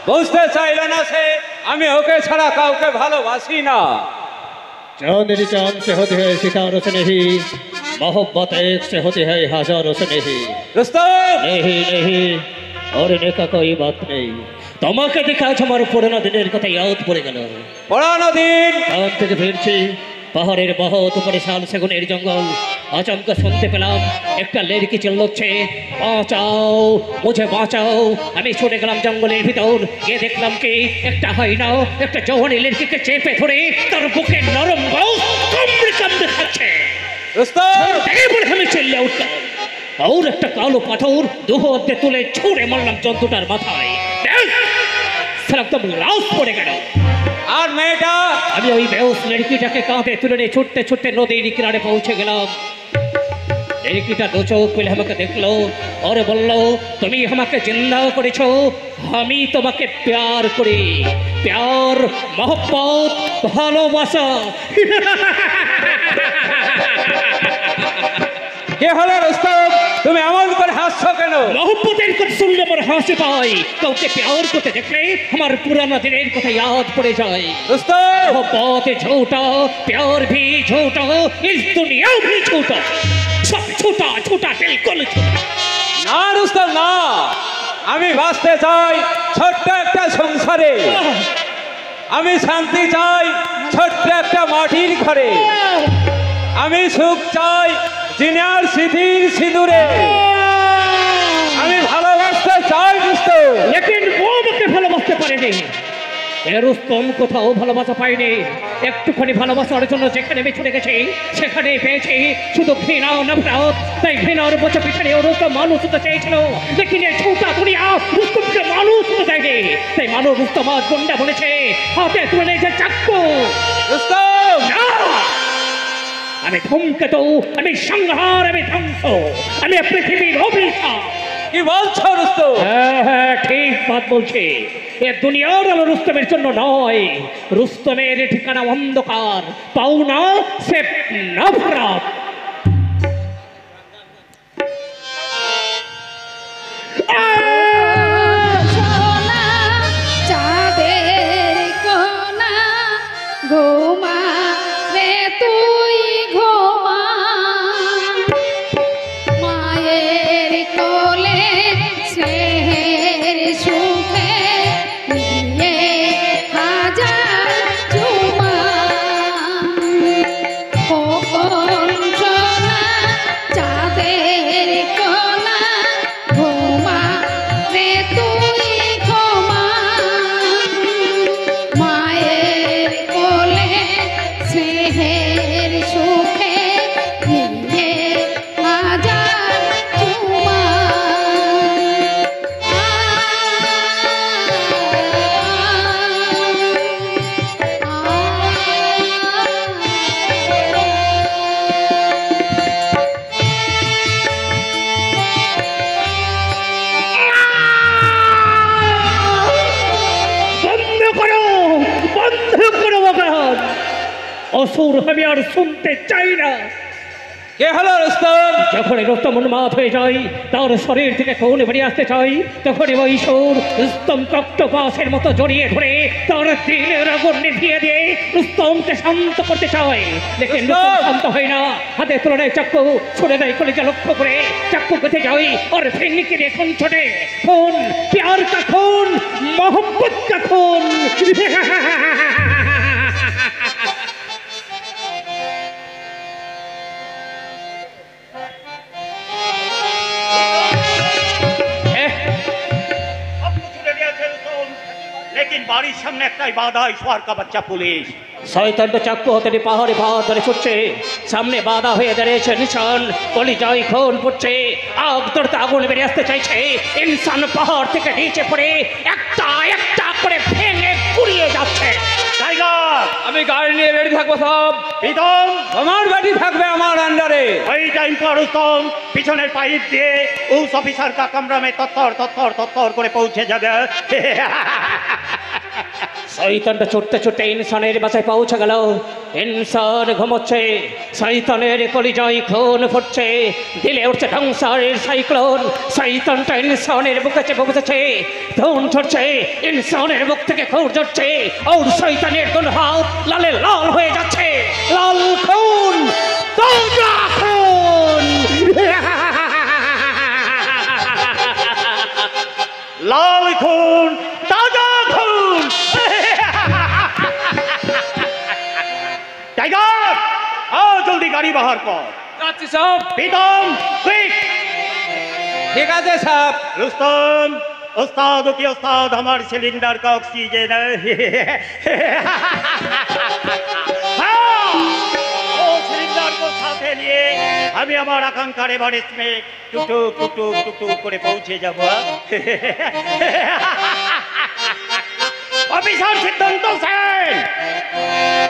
বুঝতে চাইল না সে আমি ওকে ছাড়া কাউকে ভালোবাসি না। चांदनी चांद से होते हैं सितारों से नहीं, मोहब्बत एक से होती है हजारों से नहीं। রুস্তম नहीं नहीं और इन्हें का कोई बात नहीं। তোমাকে দেখে আজ আমার পুরোনো দিনের কথা ইয়াদ পড়ে গেল। পুরানো দিন গ্রাম থেকে ফিরছি, পাহাড়ের বহুত উপরে শাল সেগুনের জঙ্গল, আচমকা শুনতে পেলাম একটা লেড়কি চিল্লাচ্ছে, বাঁচাও মুঝে বাঁচাও। আমি ছুটে গেলাম জঙ্গলের ভিতর, গিয়ে দেখলাম কি একটা হাইনা একটা জওয়ানি লেড়কিকে চেপে ধরে তার বুকে নরম গাও কামড়ে কামড়ে খাচ্ছে। রুস্তম এই বলে আমি চিল্লে উঠলাম, আর একটা কালো পাথর দুহ অর্ধে তুলে ছুঁড়ে মারলাম জন্তুটার মাথায়। একদম লাশ পড়ে গেল। আর মেয়েটা? আমি ওই বেউস লড়কিটাকে কাঁধে তুলে নিয়ে ছুটতে ছুটতে নদীর কিনারে পৌঁছে গেলাম। লড়কিটা দু চোখ পেলে আমাকে দেখলো আর বললো, তুমি আমাকে জিন্দা করেছো, আমি তোমাকে প্যার করি, প্যার মোহব্বত ভালোবাসা। কে হলো রুস্তম? তুমি এমন করে হাসছো কেন? মোহব্বতের কথা শুনলে আমার হাসি পায়, কাউকে প্যার করতে দেখলে আমার পুরানো দিনের কথা ইয়াদ পড়ে যায়। রুস্তম मोहब्बत झूठा, प्यार भी झूठा, इस दुनिया भी झूठा, सब झूठा झूठा बिल्कुल झूठा। না রুস্তম না, আমি বাঁচতে চাই ছোট্ট একটা সংসারে, আমি শান্তি চাই ছোট্ট একটা মাটির ঘরে, আমি সুখ চাই জিনার স্মৃতির সিঁদুরে, আমি ভালোবাসতে চাই রুস্তম। लेकिन वो मुझे ভালোবাসতে পারেনি। রুস্তম কোথাও ভালোবাসা পাইনি। একটুখানি ভালোবাসার জন্য যেখানে আমি ছুটে গেছি সেখানে পেয়েছি শুধু ঘৃণা নফরত। তাই ঘৃণার বোঝা পিছনে রুস্তম মানুষ হতে চেয়েছিল, লেকিন এই ছোটা দুনিয়া রুস্তমকে মানুষ হতে দেয়নি। তাই মানুষ রুস্তম আজ গুন্ডা বলেছে, হাতে তুলে নিয়েছে চাক্কু। রুস্তম না! আমি ধূমকেতু, আমি সংহার, আমি ধ্বংস, আমি পৃথিবীর অভিশাপ। কি বলছো রুস্তম? হ্যাঁ হ্যাঁ ঠিক বাত বলছি। এ দুনিয়ার আলো রুস্তমের জন্য নয়, রুস্তমের ঠিকানা অন্ধকার, পাওনা সে নফরত। সোনা চাঁদের কোনা ঘুমা রে তুই ঘুমা, মায়ের কোলে স্নেহের সুখে দিয়ে হাজার চুমা। খোকন সোনা চাঁদের কোনা ঘুমা রে তুই ঘুমা, মায়ের কোলে স্নেহের সুখে নিয়ে হাজার চুমা। বন্ধ করো, বন্ধ করো অপরাধ। অসুর আমি আর শুনতে চাই না। কে হলো রুস্তম? যখন রুস্তম উন্মাদ হয়ে যায়, তার শরীর থেকে খুন বেরিয়ে আসতে চাই, তখনই ওই সুর রুস্তম কক্টোপাসের মতো জড়িয়ে ধরে তার দিলের আগুন নিভিয়ে দিয়ে রুস্তমকে শান্ত করতে চায়। লেকিন রুস্তম শান্ত হয় না। হাতে তুলনায় চাক্কু ছুড়ে দেয় কলিজা লক্ষ্য করে, চাক্কু কেটে যায় আর ফিরনিকে দিয়ে খুন ছোটে। খুন, প্যার কা খুন, মোহব্বত কা খুন। लेकिन बारिश सामने একটাই বাধা, ঈশ্বর का बच्चा पुलिस। শয়তানটা চাক্কু হতে পাহাড়ে পাহাড় ধরে ছুটছে, সামনে বাধা হয়ে দাঁড়িয়েছে নিশান, কলিজায় খুন পড়ছে, আগ ধরতে আগুন বেরিয়ে আসতে চাইছে। ইনসান পাহাড় থেকে নিচে পড়ে একটা একটা করে ভেঙে গুড়িয়ে যাচ্ছে। টাইগার আমি গাড়ি নিয়ে রেডি থাকবো সব। প্রীতম তোমার গাড়ি থাকবে আমার আন্ডারে। वही टाइम पर रुस्तम পিছনের পাইপ দিয়ে उस ऑफिसर का कमरा में तत्तर तत्तर तत्तर করে পৌঁছে যাবে। শয়তানটা ছুটতে ছুটতে ইনসানের বাসায় পৌঁছে গেল। ইনসান ঘুমোচ্ছে, শয়তানের কলিজায় খুন ফুটছে, দিলে উঠছে ধ্বংসের সাইক্লোন। শয়তানটা ইনসানের বুকে চেপে বসেছে, খুন ছড়ছে, ইনসানের বুক থেকে খুন ঝরছে, আর শয়তানের কোন হাত লালে লাল হয়ে যাচ্ছে। লাল খুন, তাজা খুন। লাল খুন, তাজা খুন। টাইগার, জলদি গাড়ি বাহার কর। যাচ্ছি সব। প্রীতম, কুইক। ঠিক আছে সব। रुस्तम, उस्ताद की उस्ताद हमारे सिलेंडर का ऑक्सीजन है। हाँ, वो सिलेंडर को साथे लिए हमें हमारा आकांक्षार एवरेस्ट में टुकटुक टुकटुक टुकटुक করে পৌঁছে যাব। অফিসার সিদ্ধান্ত সেন,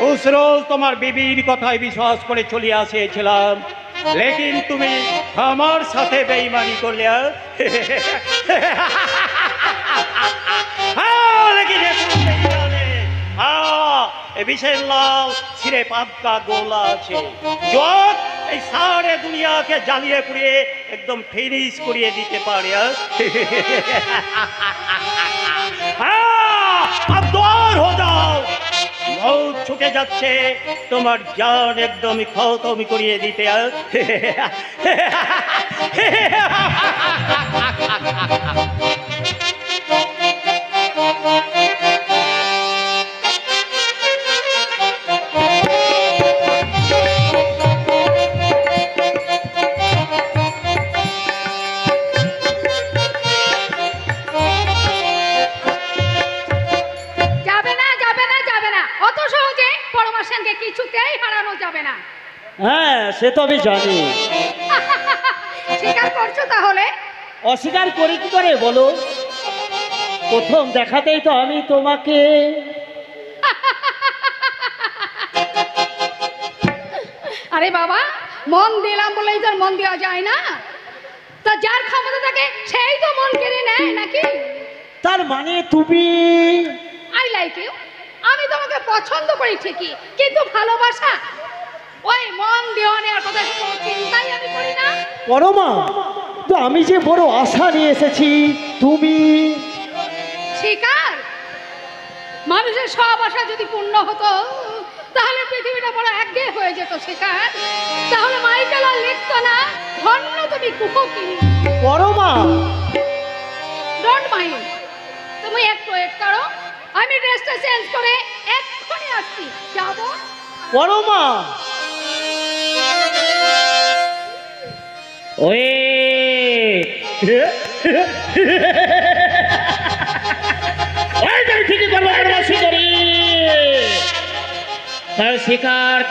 उस रोज তোমার বিবির কথায় বিশ্বাস করে চলে আসিয়েছিলাম, लेकिन তুমি আমার সাথে বেঈমানি করলে। हाँ, लेकिन ये तुम नहीं जाने। हाँ, ये विशेष लाल सिरे पाप का गोला আছে, जो এই सारे दुनिया के জ্বালিয়ে পুড়িয়ে একদম ফিনিশ করিয়ে দিতে পারে। हाँ, अब द्वार हो जाओ, মৌত ছুটে যাচ্ছে, তোমার জান একদমই খতম করিয়ে দিতে। যাবে না যাবে না যাবে না, অত সহজে পরমাশানকে কিছুতেই হারানো যাবে না। হ্যাঁ, সে তো আমি জানি। স্বীকার করছো তাহলে? অস্বীকার করি কি করে বলো? প্রথম দেখাতেই তো আমি তোমাকে আরে বাবা, মন দিলাম বলেই তো আর মন দেওয়া যায় না। তা যার ক্ষমতা থাকে সেই তো মন কেড়ে নেয় নাকি? তার মানে তুমি আই লাইক ইউ, আমি তোমাকে পছন্দ করি ঠিকই, কিন্তু ভালোবাসা ওই মন দেওয়া নেওয়ার কথা কোনো চিন্তাই আমি করি না। পরমা, তো আমি যে বড় আশা নিয়ে এসেছি, তুমি শিকার, মানুষের সব আশা যদি পূর্ণ হতো তাহলে পৃথিবীটা বড় একঘেয়ে হয়ে যেত শিকার। তাহলে মাইকেল আর লিখতো না, ধন্য তুমি কুকুকিনী। পরমা, ডোন্ট মাইন্ড, তুমি একটু ওয়েট করো, আমি ড্রেসটা চেঞ্জ করে এক্ষুনি আসছি। যাবো পরমা, ওই ঠিকই করবো,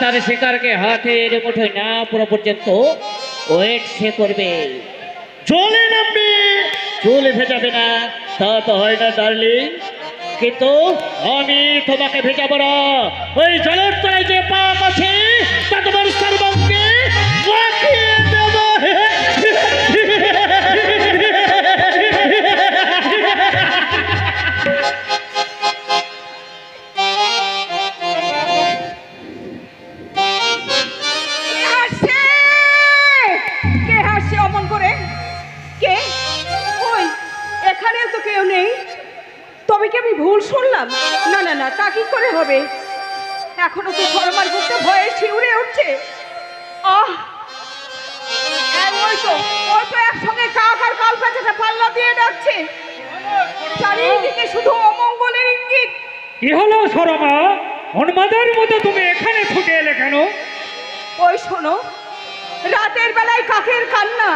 তার শিকারকে হাতের মুঠোয় না পুরো পর্যন্ত ওয়েট সে করবে। জলে নামবে, চুল ভেজাবে না, তা তো হয় না ডার্লিং, কিন্তু আমি তোমাকে ভেজাবো না। ওই জলের তলায় যে পাপ আছে তা তোমার সর্বাঙ্গে মাখিয়ে দেব। কে হাসছে অমন করে? কে? ওই এখানেও তো কেউ নেই। তবে কি আমি ভুল শুনলাম? না না না, তা কি করে হবে? এখনো তো শর্মার বুকটা ভয়ে শিউরে উঠছে। আহ, ওই তো একসঙ্গে কাক আর কাল প্যাঁচাটা পাল্লা দিয়ে ডাকছে। চারিদিকে শুধু অমঙ্গলের ইঙ্গিত। কি হলো শর্মা, উন্মাদের মতো তুমি এখানে ছুটে এলে কেন? ওই শোনো, রাতের বেলায় কাকের কান্না।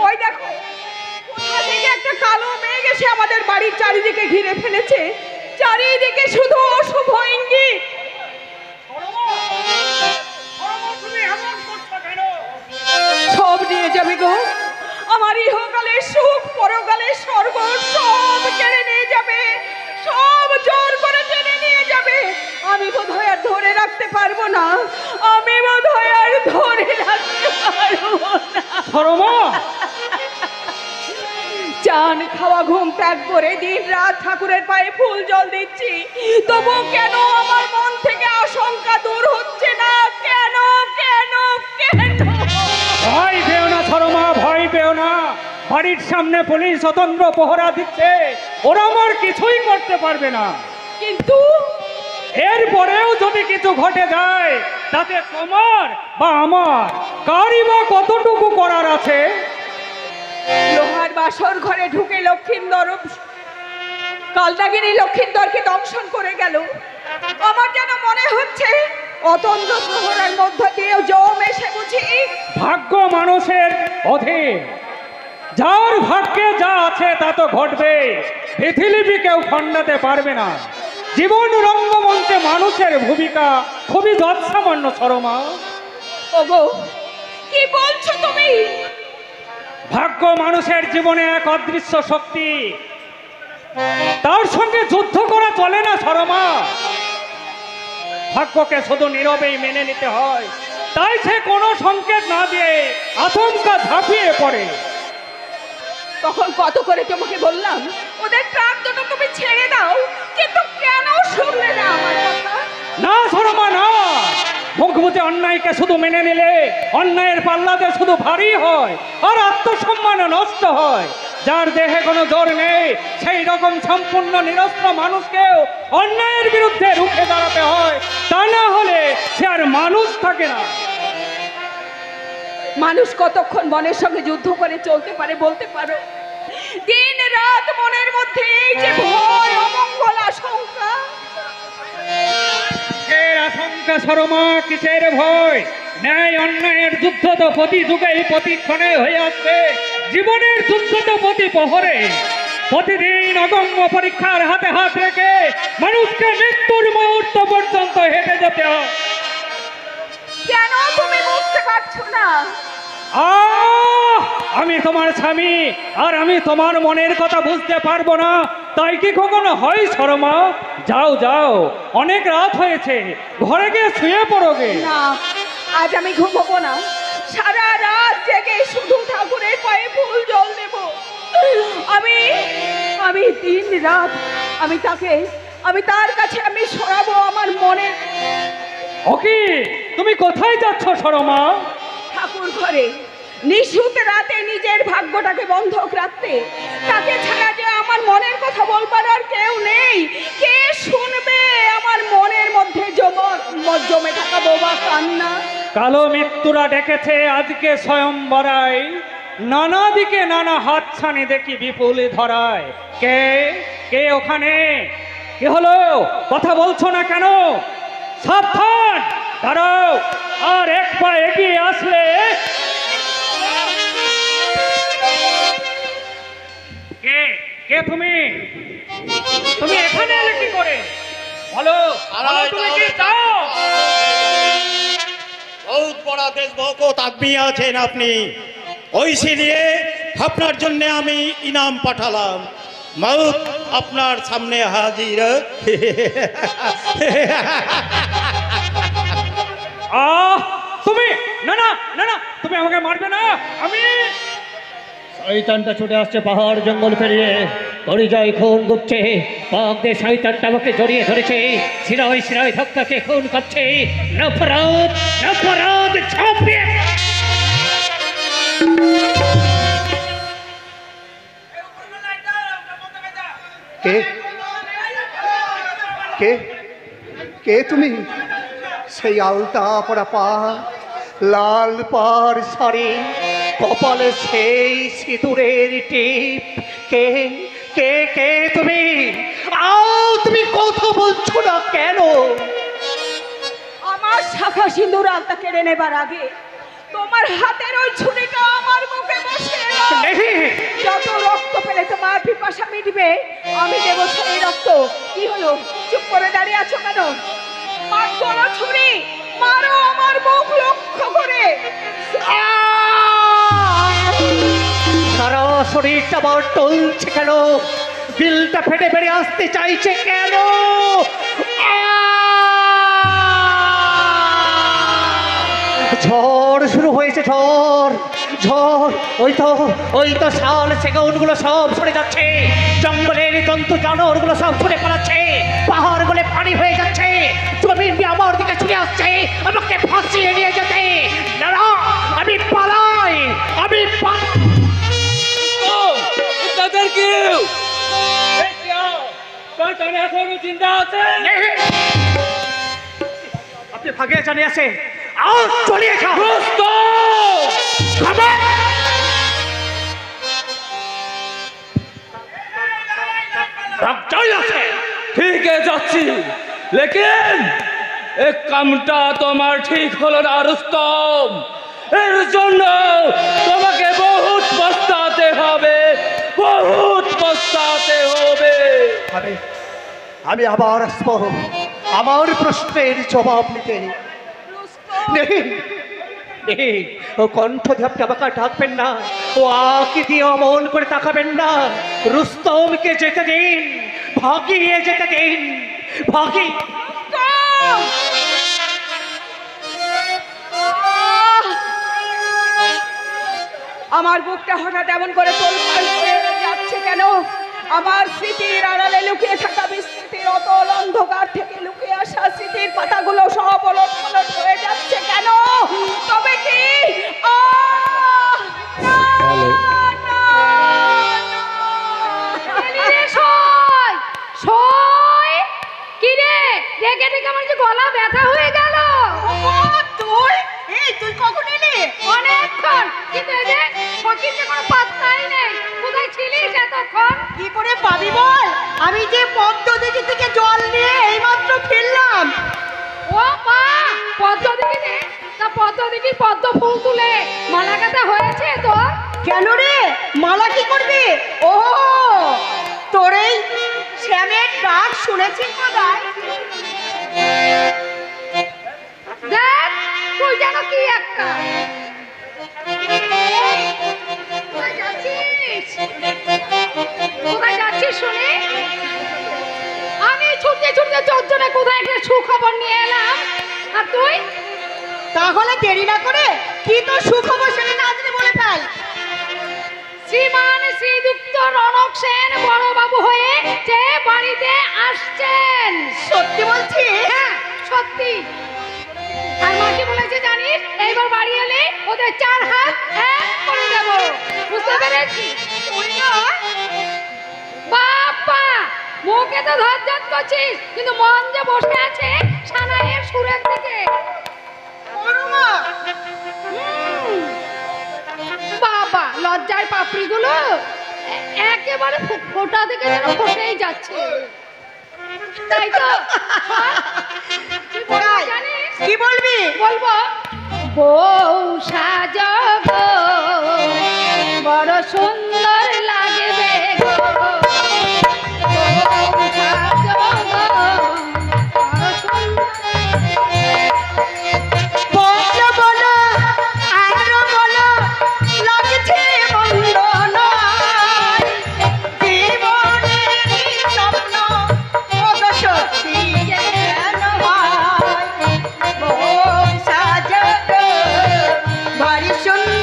ওই দেখো, কোথা থেকে একটা কালো মেঘ এসে আমাদের বাড়ির চারিদিকে ঘিরে ফেলেছে। চারিদিকে শুধু অশুভ ইঙ্গিত। সব নিয়ে যাবে গো, আমার ইহকালের সুখ, পরকালের স্বর্গ সব কেড়ে নিয়ে যাবে, সব জোর করে টেনে নিয়ে যাবে। আমি বোধহয় আর ধরে রাখতে পারবো না, আমি বোধহয় আর ধরে রাখতে পারবো না। পরমা, চান খাওয়া ঘুম ত্যাগ করে দিন রাত ঠাকুরের পায়ে ফুল জল দিচ্ছি, তবু কেন আমার মন থেকে আশঙ্কা দূর হচ্ছে না? কেন কেন কেন? ভয় পেও না সরমা, ভয় পেও না। বাড়ির সামনে পুলিশ স্বতন্ত্র পহরা দিচ্ছে, ওরা আমার কিছুই করতে পারবে না। কিন্তু এরপরেও যদি কিছু ঘটে যায়, তাতে তোমার বা আমার কারই বা কতটুকু করার আছে? লোহার বাসর ঘরে ঢুকে লক্ষিন্দর কালনাগিনী লক্ষিন্দরকে দংশন করে গেল। আমার যেন মনে হচ্ছে অতন্দ্র প্রহরার মধ্য দিয়েও জম এসে বুঝি ভাগ্য মানুষের অধীন, যার ভাগ্যে যা আছে তা তো ঘটবে। পৃথিবী কেউ খণ্ডাতে পারবে না। জীবন রঙ্গমঞ্চে মানুষের ভূমিকা খুবই যৎসামান্য সরমা। ওগো, কি বলছো তুমি? ভাগ্য মানুষের জীবনে এক অদৃশ্য শক্তি, তার সঙ্গে যুদ্ধ করা চলে না সরমা। ভাগ্যকে শুধু নীরবেই মেনে নিতে হয়, তাই সে কোনো সংকেত না দিয়ে আচমকা ঝাঁপিয়ে পড়ে। তখন কত করে তোমাকে বললাম ওদের প্রাণ দুটো তুমি ছেড়ে দাও, কিন্তু কেন শুনলে না আমার কথা? না সরমা না, মুখ বুঝে অন্যায়কে শুধু মেনে নিলে অন্যায়ের পাল্লাতে শুধু ভারী হয় আর আত্মসম্মান নষ্ট হয়। যার দেহে কোনো জোর নেই, সেই রকম সম্পূর্ণ নিরস্ত্র মানুষকেও অন্যায়ের বিরুদ্ধে রুখে দাঁড়াতে হয়, তা না হলে সে আর মানুষ থাকে না। মানুষ কতক্ষণ মনের সঙ্গে যুদ্ধ করে চলতে পারে বলতে পারো? দিন রাত মনের মধ্যে এই যে ভয়, অমঙ্গল, আশঙ্কা। কিসের আশঙ্কা সরমা, কিসের ভয়? ন্যায় অন্যায়ের যুদ্ধ তো প্রতি যুগেই প্রতিক্ষণে হয়ে আসছে। জীবনের যুদ্ধ তো প্রতি প্রহরে। প্রতিদিন অগম্য পরীক্ষার হাতে হাত রেখে মানুষকে মৃত্যুর মুহূর্ত পর্যন্ত হেঁটে যেতে হয়। কেন তুমি বুঝতে পারছো না? আমি তোমার স্বামী, আর আমি তোমার মনের কথা বুঝতে পারবো না, তাই কি কখনো হয় সরমা? যাও যাও, অনেক রাত হয়েছে, ঘরে গিয়ে শুয়ে পড়োগে। না, আজ আমি ঘুমবো না। সারা রাত জেগে শুধু ঠাকুরের পায়ে ফুল জল দেব। আমি আমি দিন রাত আমি তার কাছে আমি সরাবো আমার মনের। ওকে, তুমি কোথায় যাচ্ছ সরমা? ঠাকুর ঘরে নিশুত রাতে নিজের ভাগ্যটাকে বন্ধক রাখতে। তাকে ছাড়া যে আমার মনের কথা বলবার আর কেউ নেই। কে শুনবে আমার মনের মধ্যে জমে থাকা বোবা কান্না? কালো মৃত্যুরা ডেকেছে আজকে স্বয়ংবরায়, নানা দিকে নানা হাতছানি দেখি বিপুল ধরায়। কে কে ওখানে? কি হলো, কথা বলছো না কেন? সাবধান, দাঁড়াও, আর এক পা এগিয়ে আসলে। কে কে তুমি? তুমি এখানে এলে কি করে? বলো, বলো, তুমি কি চাও? बहुत बड़ा देशभक्त को आदमी আছেন আপনি, ওইসি নিয়ে আপনার জন্য আমি ইনাম পাঠালাম। মৌত আপনার সামনে হাজির। তুমি না না না না, তুমি আমাকে মারবে না। আমি শয়তানটা ছুটে আসছে পাহাড় জঙ্গল পেরিয়ে, পরিচয় খুন গুপছে। পাক দিয়ে শয়তানটা আমাকে জড়িয়ে ধরেছে, শিরায় শিরায় ধাক্কাকে খুন করছে। নফরত নফরত ছাপিয়ে কে কে কে তুমি? সেই আলতা পড়া পা, লাল পাড় শাড়ি, কপালে সেই সিঁদুরের টিপ। কে কে কে তুমি? তুমি কথা বলছো না কেন? আমার শাখা সিঁদুর আলতা কেড়ে নেবার আগে তোমার হাতের ওই ছুরিটা আমার মুখে বসিয়ে দাও। যত রক্ত পেলে তোমার পিপাসা মিটবে, আমি দেবো সেই রক্ত। কি হলো, চুপ করে দাঁড়িয়ে আছো কেন? মারো ছুরি, মারো আমার মুখ লক্ষ্য করে। সারা শরীরটা আমার টলছে কেন? বিলটা ফেটে বেরিয়ে আসতে চাইছে কেন? ঝড় শুরু হয়েছে, ঝড় ঝড় ওই তো শাল সেগুনগুলো সব সরে যাচ্ছে, জঙ্গলের জন্তু জানোয়ারগুলো সব সরে পালাচ্ছে, পাহাড়গুলো পানি হয়ে যাচ্ছে, জমিন দিয়ে আমার দিকে ছুটে আসছে আমাকে ফাঁসিয়ে নিয়ে যেতে। না না, আমি পালাই, আমি তাদের কেউ এখনো চিন্তা আছে? আপনি ভাগে জানিয়ে আছে, আও চলে এসো। ঠিক যাচ্ছি, লেকিন এক কামটা তোমার ঠিক হলো না রুস্তম। এর জন্য তোমাকে বহুত পস্তাতে হবে, বহুত পস্তাতে হবে। আমি আবার আসবো আমার প্রশ্নের জবাব নিতে। ও কণ্ঠ দিয়ে আপনি আমাকে ডাকবেন না, ও আঁকি দিয়ে অমন করে তাকাবেন না। রুস্তমকে যেতে দিন, ভাগিয়ে যেতে দিন, ভাগি। আমার বুকটা হঠাৎ এমন করে তোলপাড় হয়ে যাচ্ছে কেন? আমার স্মৃতির আড়ালে লুকিয়ে থাকা বিস্মৃতির অতল অন্ধকার থেকে লুকিয়ে আসা স্মৃতির পাতাগুলো সব ওলট পালট হয়ে যাচ্ছে কেন? তবে কি ডেকে ডেকে আমার যে গলা ব্যথা হয়ে গেল। তুই কখন এলি? অনেকক্ষণ, কিন্তু এই যে ফকির যে কোনো পাত্তাই নেই। কোথায় ছিলিস এতক্ষণ? কি করে পাবি বল? আমি যে পদ্মদিঘি থেকে জল নিয়ে এইমাত্র ফিরলাম। ও মা, পদ্মদিঘিতে? তা পদ্মদিঘির পদ্ম ফুল তুলে মালা গাঁথা হয়েছে তোর? কেন রে, মালা কি করবি? ও তোর এই শ্যামের ডাক শুনেছিস বোধহয়। দেখ তুই যেন কি একটা। কোথায় যাচ্ছিস শুনি? আমি ছুটতে ছুটতে চোদ্দনে কোথায় একটা সুখবর নিয়ে এলাম, আর তুই? তাহলে দেরি না করে কি তোর সুখবর সেটা নাজরে বলে ফেল। শ্রীমান শ্রীযুক্ত রণক সেন বড়বাবু হয়ে যে বাড়িতে আসছেন। সত্যি বলছিস? হ্যাঁ সত্যি। আর মা কি বলেছে জানিস? এইবার বাড়ি এলে ওদের 4 হাত এক করে দেব। বুঝতে পেরেছিস? বাবা, মুখে তো ধরজাত করছিস, কিন্তু মন যে বসে আছে সানাইয়ের সুরের দিকে। বাবা, লজ্জার পাপড়িগুলো একেবারে ফোটা থেকে যেন ফোটেই যাচ্ছে। তাই তো জানিস কি বলবি? বলবো, বউ সাজবো বড় সুন্দর লাগবে গো, বউ সাজবো বড় সুন্দর। বলো বলো আরো বলো, লাগছে মন্দ নয়, জীবনের স্বপ্ন কত সত্যি যেন হয়। বউ সাজবো বাড়ি সুন্দর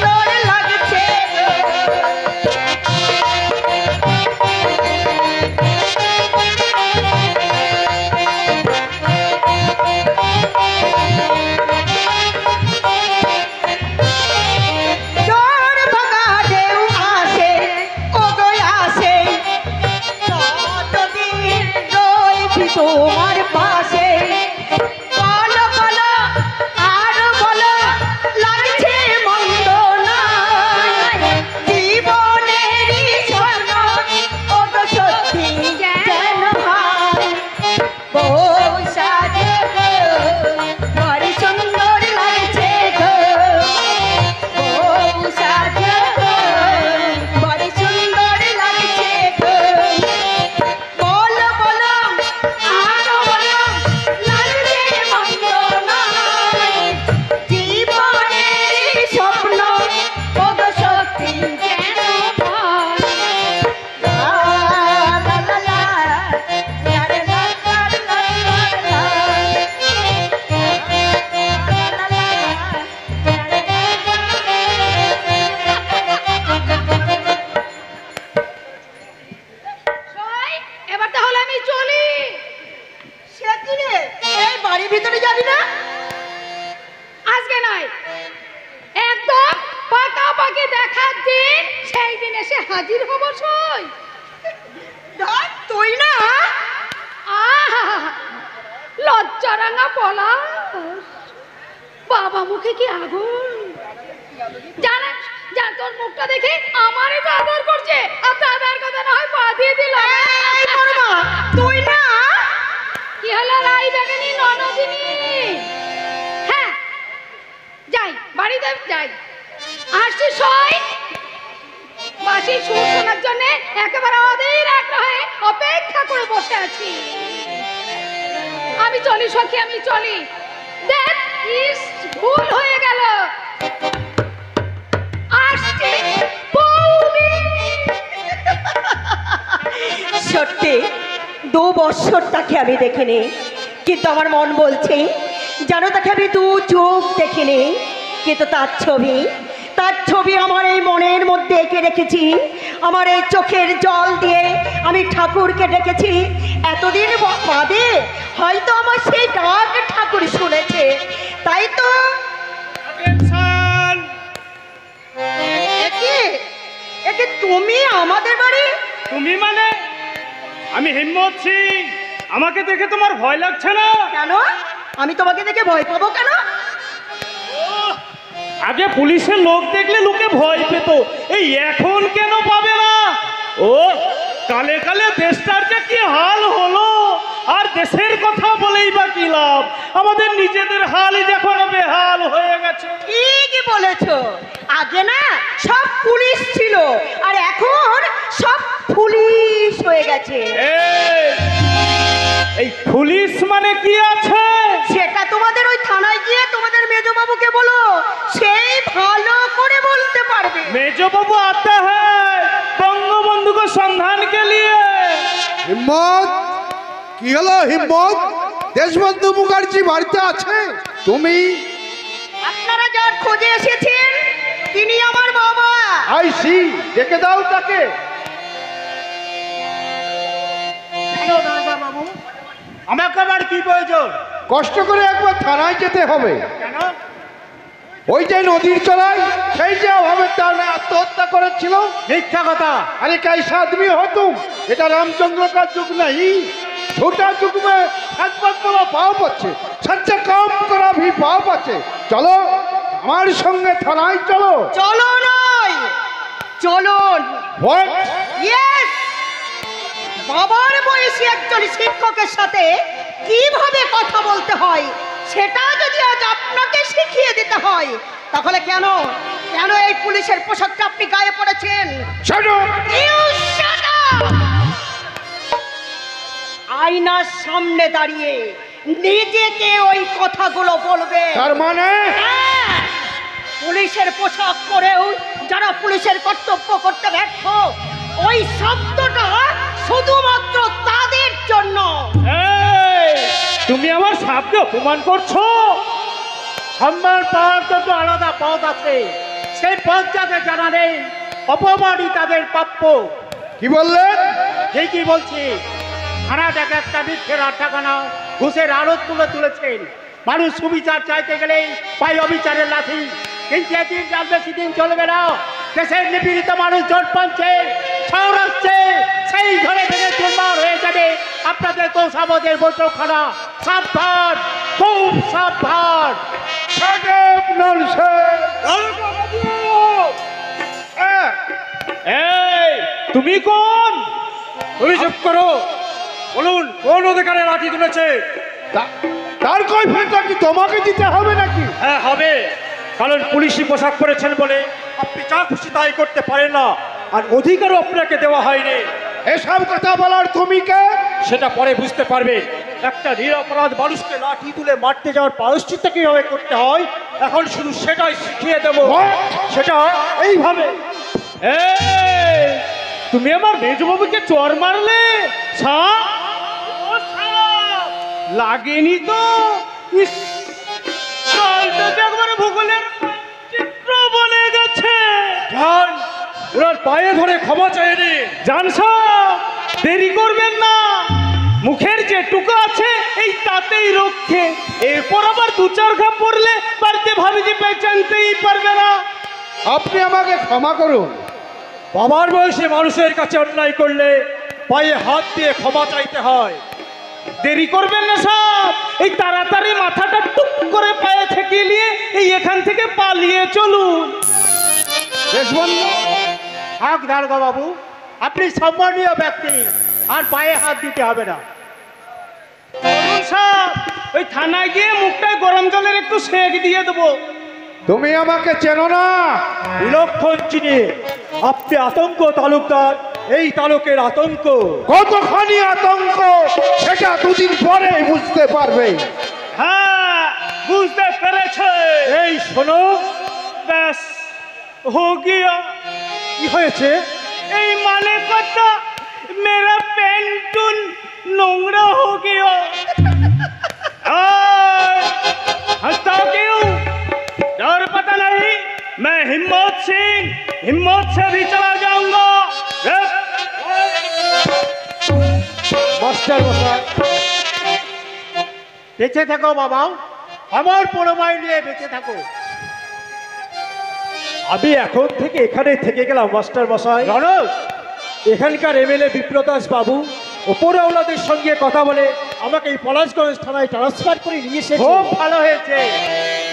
না? আজকে নয়, একদম পাকাপাকি দেখার দিন, সেই দিন এসে হাজির হব সই। ধর, তুই না আহা, লজ্জারাঙা পলা, বাবা মুখে কি আগুন! জানেন, জান তোর মুখটা দেখে আমারই তো আদর করছে, আর দাদার কথা না হয় পা দিয়ে দিলাম। এই বড়মা, তুই না কি হলো রাই বেগানি ননদিনী? হ্যাঁ, যাই, বাড়িতে যাই, আসছি সই। বাসি সুর শোনার জন্য একেবারে অধীর আগ্রহে অপেক্ষা করে বসে আছি। আমি চলি সখী, আমি চলি। দেখ, ইস, ভুল হয়ে গেল। আসছি বৌদি। সত্যি 2 বছর তাকে আমি দেখিনি, কিন্তু আমার মন বলছে যেন তাকে আমি 2 চোখ দেখিনি, কিন্তু তার ছবি আমার এই মনের মধ্যে এঁকে রেখেছি। আমার এই চোখের জল দিয়ে আমি ঠাকুরকে ডেকেছি। এতদিন বাদে হয়তো আমার সেই ডাক ঠাকুর শুনেছে, তাই তো। একে তুমি আমাদের বাড়ি? তুমি মানে? আমি হিম্মত সিং। আমাকে দেখে তোমার ভয় লাগছে না? কেন? আমি তোমাকে দেখে ভয় পাবো কেন? আগে পুলিশের লোক দেখলে লোকে ভয় পেত, এই এখন কেন পাবে না? ও কালে কালে দেশটার যে কি হাল হলো, আর দেশের কথা বলেই বা কি লাভ? আমাদের নিজেদের হালই যখন বেহাল হয়ে গেছে। ঠিকই বলেছো, আগে না সব পুলিশ ছিল, আর এখন সব পুলিশ হয়ে গেছে। এই পুলিশ মানে কি আছে? সেটা তোমাদের ওই থানায় গিয়ে তোমাদের মেজবাবুকে বলো, সেই ভালো করে বলতে পারবে। मेजो बाबू आता है बंगबंधु को संधान के लिए। হিম্মত, কি হলো হিম্মত? দেশবন্ধু মুখার্জি বাড়িতে আছে? তুমি? আপনারা যার খোঁজে এসেছেন তিনি আমার বাবা। আইসি, ডেকে দাও তাকে। আমাকে আবার কি প্রয়োজন? কষ্ট করে একবার থানায় যেতে হবে। কেন? ওই যে নদীর তলায় সেই যে অভাবের তাহলে আত্মহত্যা করেছিল। মিথ্যা কথা। अरे कैसा आदमी हो तुम? এটা रामचंद्र का युग नहीं, छोटा युग में सचमुच বলা পাপ আছে, সচ্চা কাম করা भी পাপ আছে। চলো আমার সঙ্গে থানায় চলো। চলো নয়, চলুন। হোয়াট? ইয়েস, বাবার বয়সী একজন শিক্ষকের সাথে কিভাবে কথা বলতে হয় সেটা যদি আজ আপনাকে শিখিয়ে দিতে হয়, তাহলে কেন কেন এই পুলিশের পোশাকটা আপনি গায়ে পড়েছেন? Shot up! You shut up! আয়নার সামনে দাঁড়িয়ে নিজেকে ওই কথাগুলো বলবে। তার মানে হ্যাঁ, পুলিশের পোশাক পরেও যারা পুলিশের কর্তব্য করতে ব্যর্থ, ওই শব্দটা শুধুমাত্র তাদের জন্য। তুমি আমার সাপকে অপমান করছো। সম্মান পাওয়ার তো আলাদা পথ আছে, সেই পথ যাদের জানা নেই, অপমানই তাদের প্রাপ্য। কি বললেন? ঠিকই বলছি। থানাটাকে একটা মিথ্যের আট্টাখানা, ঘুষের আড়ত তুলেছেন। মানুষ সুবিচার চাইতে গেলে পাই অবিচারের লাঠি। কিন্তু এদিন যার বেশি দিন চলবে না। দেশের নিপীড়িত মানুষ জোট পাচ্ছে, শহর আসছে, সেই ঘরে ভেঙে চুরমার হয়ে যাবে। আপনাদের কৌশাবদের বৈঠকখানা, সাবধান, খুব সাবধান। Shot up! ননসেন্স! এই তুমি কোন? তুমি চুপ করো। বলুন কোন অধিকারে লাঠি তুলেছে? তার কৈফিয়তটা কি তোমাকে দিতে হবে নাকি? হ্যাঁ হবে, কারণ পুলিশি পোশাক পরেছেন বলে আপনি যা খুশি তাই করতে পারেন না, আর অধিকারও আপনাকে দেওয়া হয়নি। এসব কথা বলার তুমি কে? সেটা পরে বুঝতে পারবে। একটা নিরপরাধ মানুষকে লাঠি তুলে মারতে যাওয়ার পারস্যিতা কিভাবে করতে হয় এখন শুধু সেটাই শিখিয়ে দেবো। সেটা এইভাবে। এই তুমি আমার মেজবাবুকে চর মারলে। লাগেনি তো? ইস, কালটাকে একবারে ভূগোলের চিত্র বনে গেছে। যান, ওনার পায়ে ধরে ক্ষমা চাইনি। জান সব, দেরি করবেন না। মুখের যে টুকা আছে এই তাতেই রক্ষে। এরপর আবার দু চার ঘা পড়লে বাড়িতে ভাবি যে পেঁচানতেই পারবে না। আপনি আমাকে ক্ষমা করুন। বাবার বয়সে মানুষের কাছে অন্যায় করলে পায়ে হাত দিয়ে ক্ষমা চাইতে হয়। দেরি করবেন না সব, এই তাড়াতাড়ি মাথাটা টুক করে পায়ে থেকে নিয়ে এই এখান থেকে পালিয়ে চলুন। বেশ বন্ধু, থাক দারোগা বাবু, আপনি সম্মানীয় ব্যক্তি, আর পায়ে হাত দিতে হবে না। চলুন সব, ওই থানায় গিয়ে মুখটায় গরম জলের একটু সেঁক দিয়ে দেবো। তুমি আমাকে চেনো না? বিলক্ষণ চিনি। আপনি আতঙ্ক তালুকদার, এই তালুকের আতঙ্ক। কতখানি আতঙ্ক সেটা দুদিন পরে বুঝতে পারবে। হ্যাঁ, বুঝতে পেরেছে। এই শোনো, ব্যাস হো গিয়া। কি হয়েছে? এই মানে কথা, मेरा पेंटून नोंगरा हो गया। हंसता क्यों? डर पता नहीं, मैं हिम्मत से भी चला जाऊंगा। মাস্টার মশাই, বেঁচে থাকো বাবা, আমার পরমায় নিয়ে বেঁচে থাকো। আমি এখন থেকে এখানে থেকে গেলাম মাস্টার মশাই। রনক, এখানকার এমএলএ বিপ্রদাস বাবু ওপরওয়ালাদের সঙ্গে কথা বলে আমাকে এই পলাশগঞ্জ থানায় ট্রান্সফার করে নিয়ে এসেছে। খুব ভালো হয়েছে,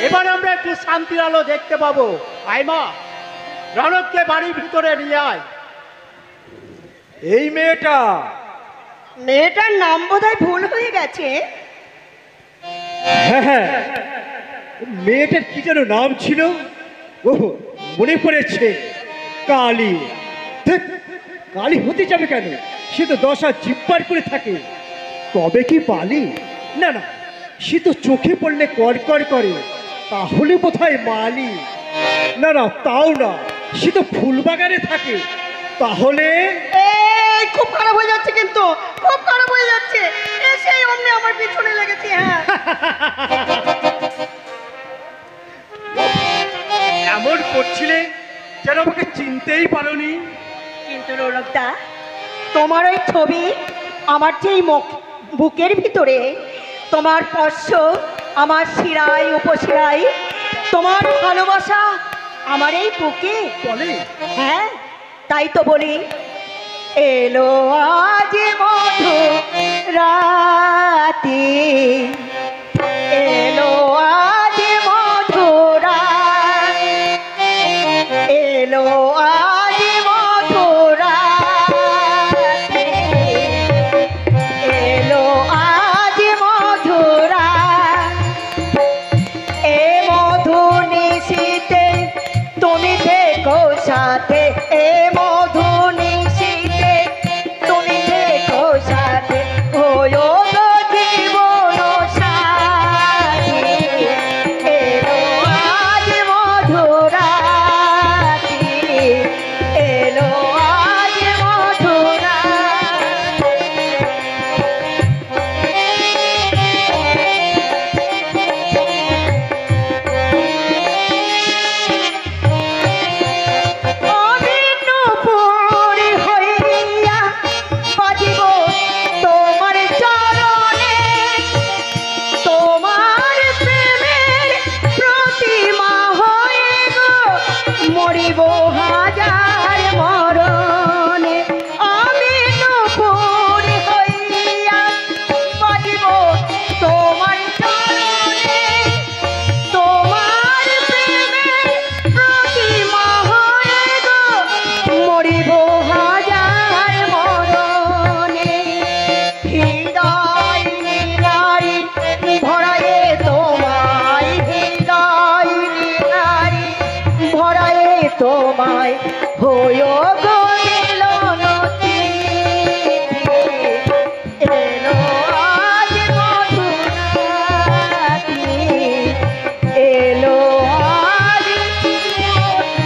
এবার আমরা একটু শান্তির আলো দেখতে পাবো। আইমা, রনককে বাড়ির ভিতরে নিয়ে আয়। এই মেয়েটা, মেয়েটার নাম বোধহয় ভুল হয়ে গেছে। হ্যাঁ হ্যাঁ, মেয়েটার কি যেন নাম ছিল, ও মনে পড়েছে, কালী। ধ্যাৎ, কালী হতে যাবে কেন? সে তো 10 হাত জিব্বার করে থাকে। তবে কি পালি? না না, সে তো চোখে পড়লে কড়কড় করে, তাহলে বোধহয় মালি। না না, তাও না, সে তো ফুলবাগানে থাকে, তাহলে এই খুব খারাপ হয়ে যাচ্ছে, কিন্তু খুব খারাপ হয়ে যাচ্ছে। এসে অমনি আমার পিছনে লেগেছে। হ্যাঁ, এমন করছিলে যেন আমাকে চিনতেই পারোনি। কিন্তু রৌনকদা, তোমার ওই ছবি আমার যে বুকের ভিতরে, তোমার স্পর্শ আমার শিরায় উপশিরায়, তোমার ভালোবাসা আমার এই বুকে বলে হ্যাঁ, তাই তো বলি, এলো আজ মধু রাতে, এলো আজ মধুরাত, এলো আজ মধুরাতে, এলো আজ মধুরাত, এ মধু নিশীতে তুমি থেকো সাথে, এ মধু নিশীতে তুমি থেকো সাথে, হয়ো গো জীবন সাথী, এলো আজ মধুরাতি, এলো আজ মধুরাত। আমি নূপুর হইয়া বাজিব তোমার চরণে, তোমার প্রেমের প্রতিমা হয়ে গো মরিব হাজার মরণে। আমি নূপুর হইয়া বাজিব তোমার চরণে, তোমার প্রেমের প্রতিমা হয়ে গো মরিব হাজার মরণে। হৃদয় নারী ভরায়ে তোমায়, হৃদয় নারী ভরায়ে তোমায়, হয়ো গো মিলনতি, এলো আজ মধুরাতি, এলো আজ মধুরাতি।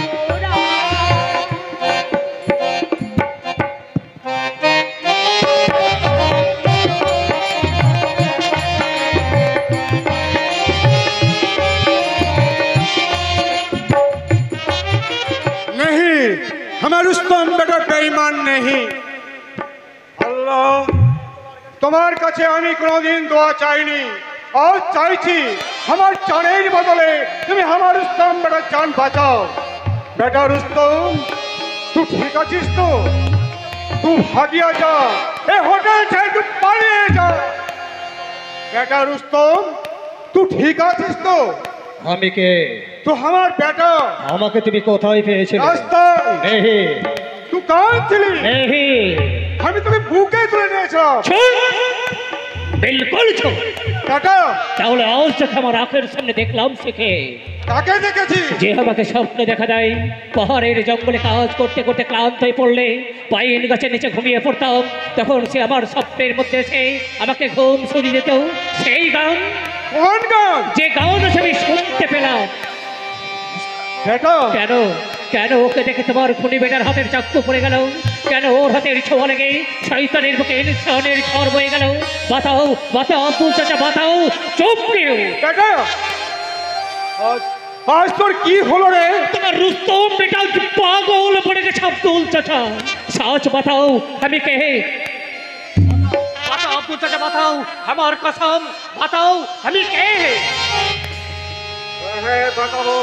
नहीं, हमें रुस्तम बेटा बेईमान नहीं। আল্লাহ, তোমার কাছে আমি কোনোদিন দোয়া চাইনি, আজ চাইছি আমার জানের বদলে তুমি আমার রুস্তম বেটার জান বাঁচাও। বেটা রুস্তম, তুই ঠিক আছিস তো? তুই ভাগিয়া যা, এই হোটেল ছেড়ে তুই পালিয়ে যা। বেটা রুস্তম, তুই ঠিক আছিস তো? আমি কে? তুই আমার বেটা। আমাকে তুমি কোথায় পেয়েছিলে? রাস্তায়। নেহি তুই কাঁদছিলি, নেহি। আমি তোকে বুকে তুলে নিয়েছিলাম। বিলকুল চুপ। বেটা, তাহলে আজ থেকে আমার আখের সামনে দেখলাম শেখে কাকে দেখেছি? যে আমাকে স্বপ্নে দেখা দেয় পাহাড়ের জঙ্গলে কাজ করতে করতে ক্লান্ত হয়ে পড়লে পাইন গাছের নিচে ঘুমিয়ে পড়তাম, তখন সে আমার স্বপ্নের মধ্যে এসে আমাকে ঘুম সরিয়ে দিত। সেই গান, কোন গান? যে গান আমি শুনতে পেলাম। বেটা, কেন কেন ওকে দেখে তোমার খুনি বেটার হাতের চাকু পড়ে গেল? কেন ওর হাতের ছোঁয়া লেগে শয়তানের বুকে ইনসানের ঝড় বয়ে গেল? বাতাও বাতাও আব্দুল চাচা, বাতাও। চুপ কেউ। বেটা, আজ তোর কি হলো রে? তোমার রুস্তম বেটা পাগল পড়ে গেছে আব্দুল চাচা। সাজ বাতাও, আমি কে? বাতাও আব্দুল চাচা, বাতাও। আমার কসম, বাতাও আমি কে? হ্যাঁ বাতাবো,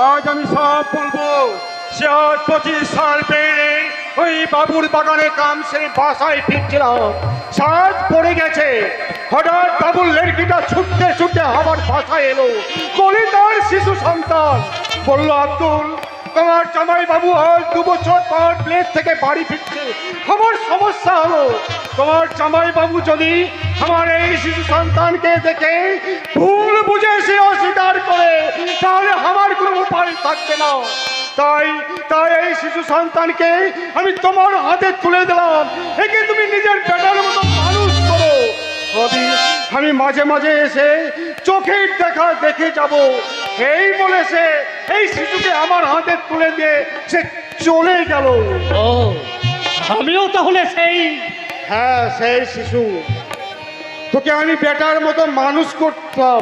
আজ আমি সব বলবো। সে আজ 25 সাল পেরে ওই বাবুর বাগানে কাম সেরে বাসায় ফিরছিলাম, সাজ পড়ে গেছে। হঠাৎ বাবুর লড়কিটা ছুটতে ছুটতে আমার বাসায় এলো, কোলে তার শিশু সন্তান। বলল, আব্দুল, তোমার জামাই বাবু আজ 2 বছর পর প্লেস থেকে বাড়ি ফিরছে। আমার সমস্যা হলো, তোমার জামাই বাবু যদি আমার এই শিশু সন্তানকে দেখে ভুল বুঝে সে অস্বীকার করে, তাহলে আমার কোনো উপায় থাকবে না। তাই তাই এই শিশু সন্তানকে আমি তোমার হাতে তুলে দিলাম। একে তুমি নিজের বেটার মতো মানুষ করো। আমি মাঝে মাঝে এসে চোখের দেখা দেখে যাব, এই বলে সে এই শিশুকে আমার হাতে তুলে দিয়ে সে চলে গেল। ও, আমিও তাহলে সেই? হ্যাঁ, সেই শিশু। তোকে আমি বেটার মতো মানুষ করতাম।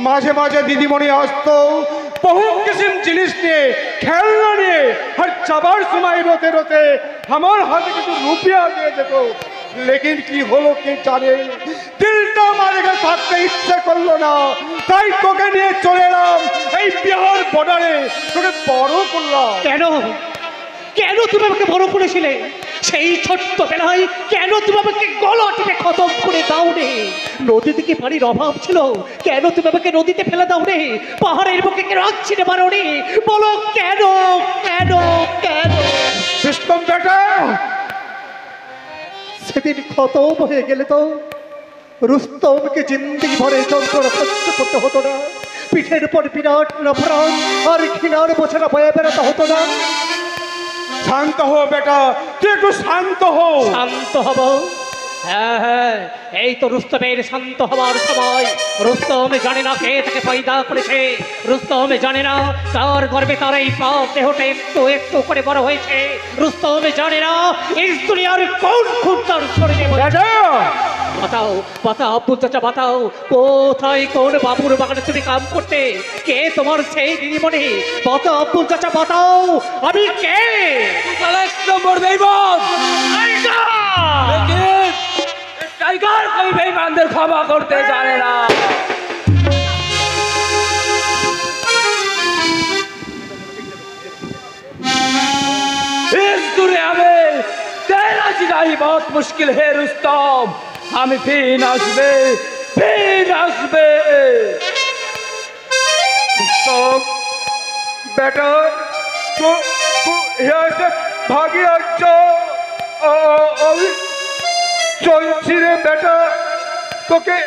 মাঝে মাঝে দিদিমণি আসতো বহু কিসিম জিনিস নিয়ে, খেলনা নিয়ে, আর যাবার সময় রোতে রোতে আমার হাতে কিছু রুপিয়া দিয়ে যেত। লেকিন কি হলো কে জানে, দিলটা আমার এখানে থাকতে ইচ্ছে করলো না, তাই তোকে নিয়ে চলে এলাম এই বিহার বর্ডারে, তোকে বড় করলাম। কেন কেন তুমি আমাকে বড় করেছিলে? সেই ছোট্ট বেলায় কেন তুমি আমাকে গলা টিপে খতম করে দাও রে? নদীতে কি পানির অভাব ছিল? কেন তুমি আমাকে নদীতে ফেলে দাও রে? পাহাড়ের বুকে কেন ছিঁড়ে মারো রে? বলো কেন কেন কেন? সিস্টেম বেটা, সেদিন খতম হয়ে গেলে তো রুস্তমকে জিন্দেগি ভরে যন্ত্রণা সহ্য করতে হতো না। পিঠের উপর বিরাট নফরত আর ঘৃণার বোঝাটা বয়ে বেড়াতে হতো না। শান্ত হো বেটা, তুই একটু শান্ত হো। শান্ত হব? হ্যাঁ হ্যাঁ, এই তো রুস্তমের শান্ত হওয়ার সময়। রুস্তম জানে না কে তাকে পয়দা করেছে। রুস্তম জানে না তার গর্বে তার এই পাপ দেহটা একটু একটু করে বড় হয়েছে। রুস্তম জানে না এই দুনিয়ার কোন খুব তার শরীরে বাতাও বাতাও আব্দুল চাচা, বাতাও। কোথায় কোন বাবুর বাগানে তুমি কাম করতে? কে তোমার সেই দিদিমণি? বাতাও আব্দুল চাচা, বাতাও আমি কে? টাইগার কই বেঈমানদের ক্ষমা করতে জানে না। इस दुनिया में तेरा जीना ही बहुत मुश्किल है रुस्तम। हमें फिर আসবে रुस्तम बेटा, तू यहाँ से भागी अच्छा अभी চলছি রে বেটা, তোকে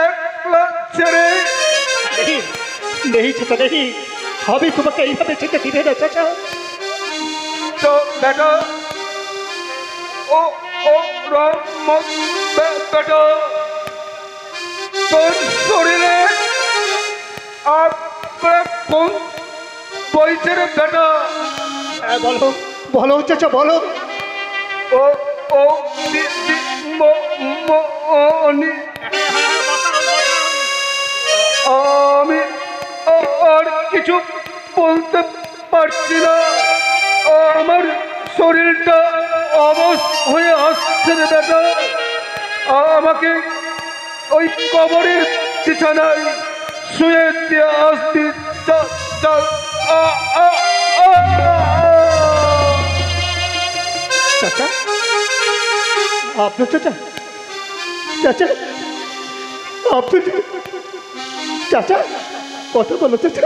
একলা ছেড়ে। নেই চাচা, নেই, আমি তোমাকে এইভাবে যেতে দিবে না চাচা। তো বেটা, ও ও রাম বেটা, তোর শরীরে আপনার কোন বইছে রে বেটা? বলো বলো চাচা, বলো। ও ও আমি আর কিছু বলতে পারছি না, আমার শরীরটা অবশ হয়ে আসছে রে বেটা। আমাকে ওই কবরের বিছানায় শুয়ে দিয়ে আসবি। চাচা, আপনার চাচা, চাচা আপনার চাচা, কথা বলো চাচা,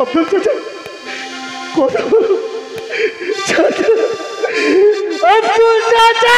আপনার চাচা, কথা বলো চাচা, আপনার চাচা।